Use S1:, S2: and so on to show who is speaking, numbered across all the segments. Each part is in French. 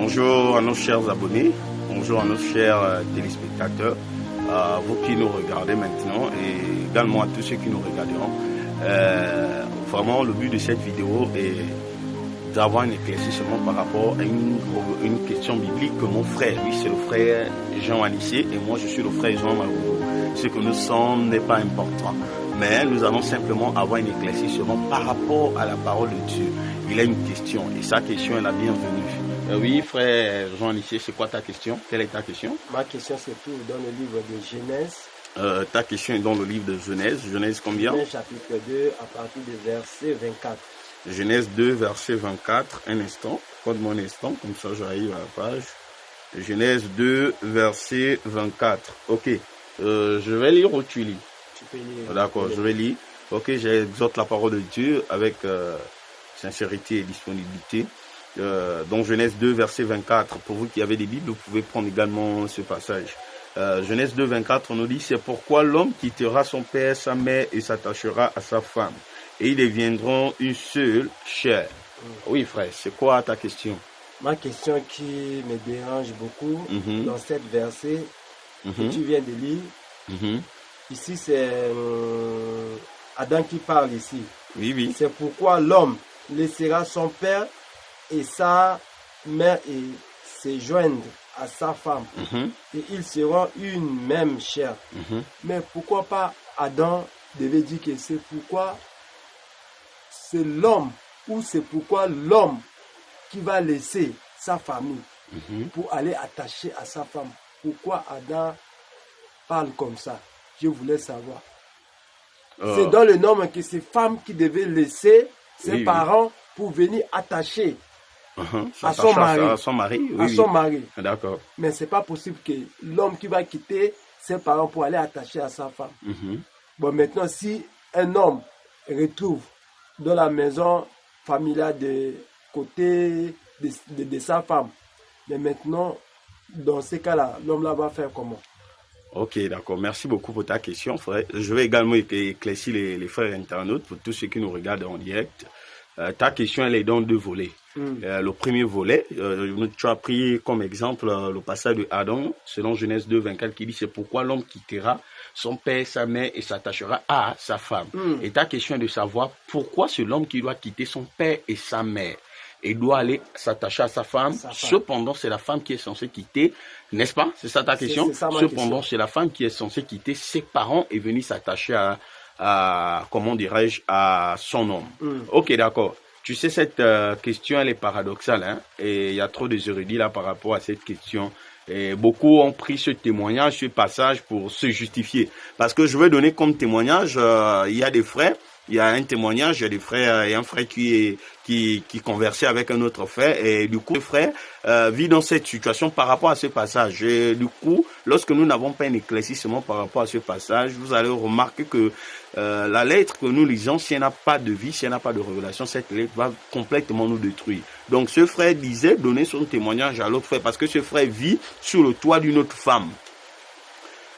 S1: Bonjour à nos chers abonnés, bonjour à nos chers téléspectateurs, vous qui nous regardez maintenant et également à tous ceux qui nous regarderont. Vraiment, le but de cette vidéo est d'avoir un éclaircissement par rapport à une question biblique que mon frère, lui c'est le frère Jean Anissé et moi je suis le frère Jean Magogo. Ce que nous sommes n'est pas important, mais nous allons simplement avoir un éclaircissement par rapport à la parole de Dieu. Il a une question et sa question est la bienvenue. Oui, frère Jean Anissé, c'est quoi ta question? Quelle est ta question?
S2: Ma question se trouve dans le livre de Genèse.
S1: Ta question est dans le livre de Genèse. Genèse combien?
S2: Genèse chapitre 2 à partir du verset 24.
S1: Genèse 2, verset 24. Un instant. Code-moi un instant, comme ça j'arrive à la page. Genèse 2, verset 24. Ok. Je vais lire ou tu lis?
S2: Tu peux lire.
S1: D'accord, je vais lire. Ok, j'exhorte la parole de Dieu avec sincérité et disponibilité. Dans Genèse 2, verset 24. Pour vous qui avez des Bibles, vous pouvez prendre également ce passage. Genèse 2, 24, on nous dit, c'est pourquoi l'homme quittera son père, sa mère et s'attachera à sa femme. Et ils deviendront une seule chair. Oui, frère, c'est quoi ta question?
S2: Ma question qui me dérange beaucoup dans cette verset que tu viens de lire, ici c'est Adam qui parle ici.
S1: Oui, oui.
S2: C'est pourquoi l'homme laissera son père et sa mère et se joindre à sa femme. Et ils seront une même chair. Mais pourquoi pas Adam devait dire que c'est pourquoi c'est l'homme ou c'est pourquoi l'homme qui va laisser sa famille pour aller attacher à sa femme. Pourquoi Adam parle comme ça? Je voulais savoir. C'est dans le norme que c'est femme qui devait laisser ses parents pour venir attacher à son mari.
S1: À son mari, oui,
S2: à son mari.
S1: D'accord.
S2: Mais c'est pas possible que l'homme qui va quitter ses parents pour aller attacher à sa femme. Bon, maintenant, si un homme retrouve dans la maison familiale de côté de sa femme, mais maintenant, dans ces cas-là, l'homme-là va faire comment?
S1: Ok, d'accord. Merci beaucoup pour ta question, frère. Je vais également éclaircir les frères internautes pour tous ceux qui nous regardent en direct. Ta question, elle est dans deux volets. Le premier volet, tu as pris comme exemple le passage de Adam, selon Genèse 2, 24, qui dit c'est pourquoi l'homme quittera son père, sa mère et s'attachera à sa femme. Et ta question est de savoir pourquoi c'est l'homme qui doit quitter son père et sa mère et doit aller s'attacher à sa femme. Cependant, c'est la femme qui est censée quitter, n'est-ce pas? C'est ça ta question? Cependant, c'est la femme qui est censée quitter ses parents et venir s'attacher à comment dirais-je, à son homme. Ok, d'accord. Tu sais, cette question, elle est paradoxale, hein, et il y a trop de érudits là par rapport à cette question. Et beaucoup ont pris ce témoignage, ce passage pour se justifier. Parce que je veux donner comme témoignage, il y a des frères, il y a un témoignage, il y a des frères, il y a un frère qui conversait avec un autre frère, et du coup, le frère vit dans cette situation par rapport à ce passage. Et du coup, lorsque nous n'avons pas un éclaircissement par rapport à ce passage, vous allez remarquer que la lettre que nous lisons, si elle n'a pas de vie, si elle n'a pas de révélation, cette lettre va complètement nous détruire. Donc ce frère disait donner son témoignage à l'autre frère, parce que ce frère vit sur le toit d'une autre femme.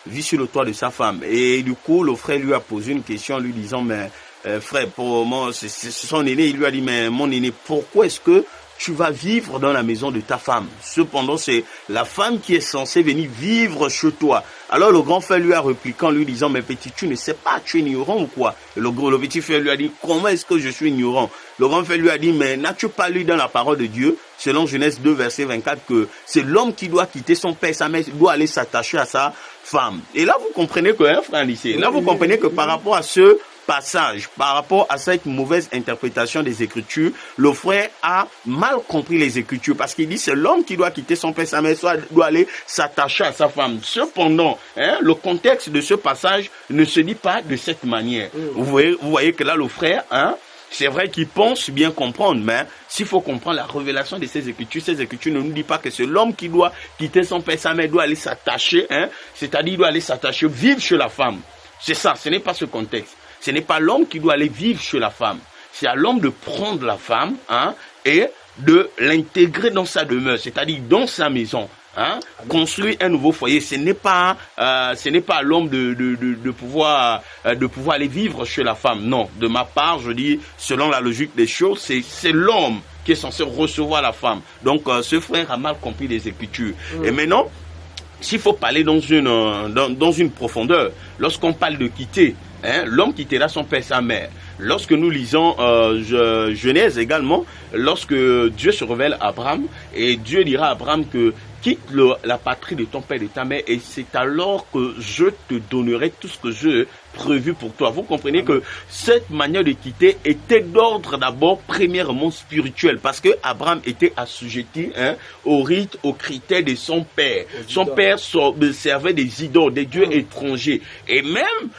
S1: Vit sur le toit de sa femme. Et du coup, le frère lui a posé une question en lui disant, mais frère, pour moi, c'est son aîné, il lui a dit, mais mon aîné, pourquoi est-ce que tu vas vivre dans la maison de ta femme? Cependant, c'est la femme qui est censée venir vivre chez toi. Alors le grand frère lui a répliqué en lui disant, mais petit, tu ne sais pas, tu es ignorant ou quoi? Le petit frère lui a dit, comment est-ce que je suis ignorant? Le grand frère lui a dit, mais n'as-tu pas lu dans la parole de Dieu, selon Genèse 2, verset 24, que c'est l'homme qui doit quitter son père, sa mère, doit aller s'attacher à sa femme. Et là, vous comprenez que, hein, frère lycée, là, vous comprenez que par rapport à ce passage, par rapport à cette mauvaise interprétation des Écritures, le frère a mal compris les Écritures parce qu'il dit c'est l'homme qui doit quitter son père, sa mère, soit doit aller s'attacher à sa femme. Cependant, hein, le contexte de ce passage ne se dit pas de cette manière. Vous voyez que là, le frère, hein, c'est vrai qu'il pense bien comprendre, mais s'il faut comprendre la révélation de ces Écritures ne nous disent pas que c'est l'homme qui doit quitter son père, sa mère, doit aller s'attacher, hein, c'est-à-dire doit aller s'attacher, vivre chez la femme. C'est ça, ce n'est pas ce contexte. Ce n'est pas l'homme qui doit aller vivre chez la femme. C'est à l'homme de prendre la femme, hein, et de l'intégrer dans sa demeure, c'est-à-dire dans sa maison. Hein, construire un nouveau foyer, ce n'est pas à l'homme de pouvoir aller vivre chez la femme. Non, de ma part, je dis selon la logique des choses, c'est l'homme qui est censé recevoir la femme. Donc, ce frère a mal compris les Écritures. Et maintenant, s'il faut parler dans une profondeur, lorsqu'on parle de quitter, hein, l'homme quittera son père et sa mère. Lorsque nous lisons Genèse également, lorsque Dieu se révèle à Abraham, et Dieu dira à Abraham que quitte la patrie de ton père et de ta mère, et c'est alors que je te donnerai tout ce que j'ai prévu pour toi. Vous comprenez que cette manière de quitter était d'ordre d'abord premièrement spirituel, parce que Abraham était assujetti, hein, au rite, aux critères de son père. Son père servait des idoles, des dieux étrangers. Et même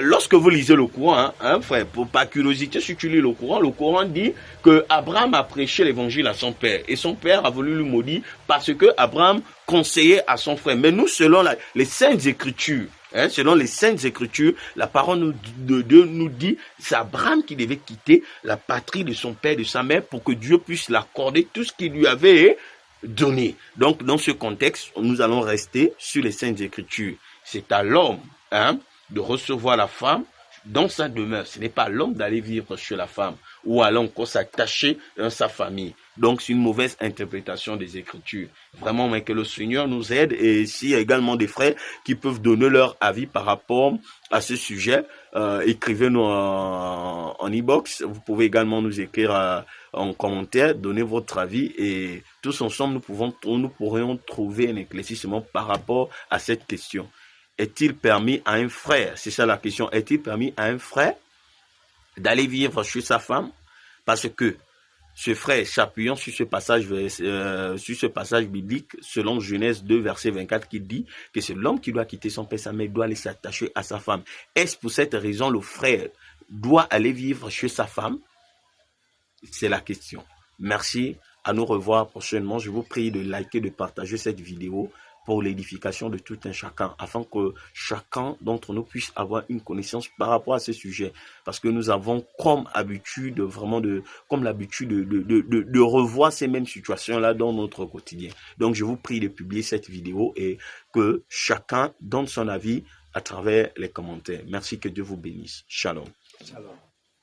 S1: lorsque vous lisez le Coran, hein, frère, pour par curiosité, si tu lis le Coran dit que Abraham a prêché l'évangile à son père, et son père a voulu lui maudire parce que Abraham conseillait à son frère. Mais nous, selon les Saintes Écritures, hein, selon les Saintes Écritures, la parole de Dieu nous dit c'est Abraham qui devait quitter la patrie de son père et de sa mère pour que Dieu puisse l'accorder tout ce qu'il lui avait donné. Donc, dans ce contexte, nous allons rester sur les Saintes Écritures. C'est à l'homme, hein, de recevoir la femme dans sa demeure. Ce n'est pas à l'homme d'aller vivre chez la femme ou à l'homme encore s'attacher dans sa famille. Donc, c'est une mauvaise interprétation des Écritures. Vraiment, mais que le Seigneur nous aide. Et s'il y a également des frères qui peuvent donner leur avis par rapport à ce sujet, écrivez-nous en e-box. Vous pouvez également nous écrire en commentaire, donner votre avis et tous ensemble, nous pourrions trouver un éclaircissement par rapport à cette question. Est-il permis à un frère, c'est ça la question, est-il permis à un frère d'aller vivre chez sa femme? Parce que ce frère, s'appuyant sur ce passage biblique, selon Genèse 2, verset 24, qui dit que c'est l'homme qui doit quitter son père et sa mère, doit aller s'attacher à sa femme. Est-ce pour cette raison le frère doit aller vivre chez sa femme? C'est la question. Merci, à nous revoir prochainement. Je vous prie de liker, de partager cette vidéo pour l'édification de tout un chacun, afin que chacun d'entre nous puisse avoir une connaissance par rapport à ce sujet. Parce que nous avons comme habitude, de revoir ces mêmes situations-là dans notre quotidien. Donc, je vous prie de publier cette vidéo et que chacun donne son avis à travers les commentaires. Merci, que Dieu vous bénisse. Shalom.
S2: Shalom.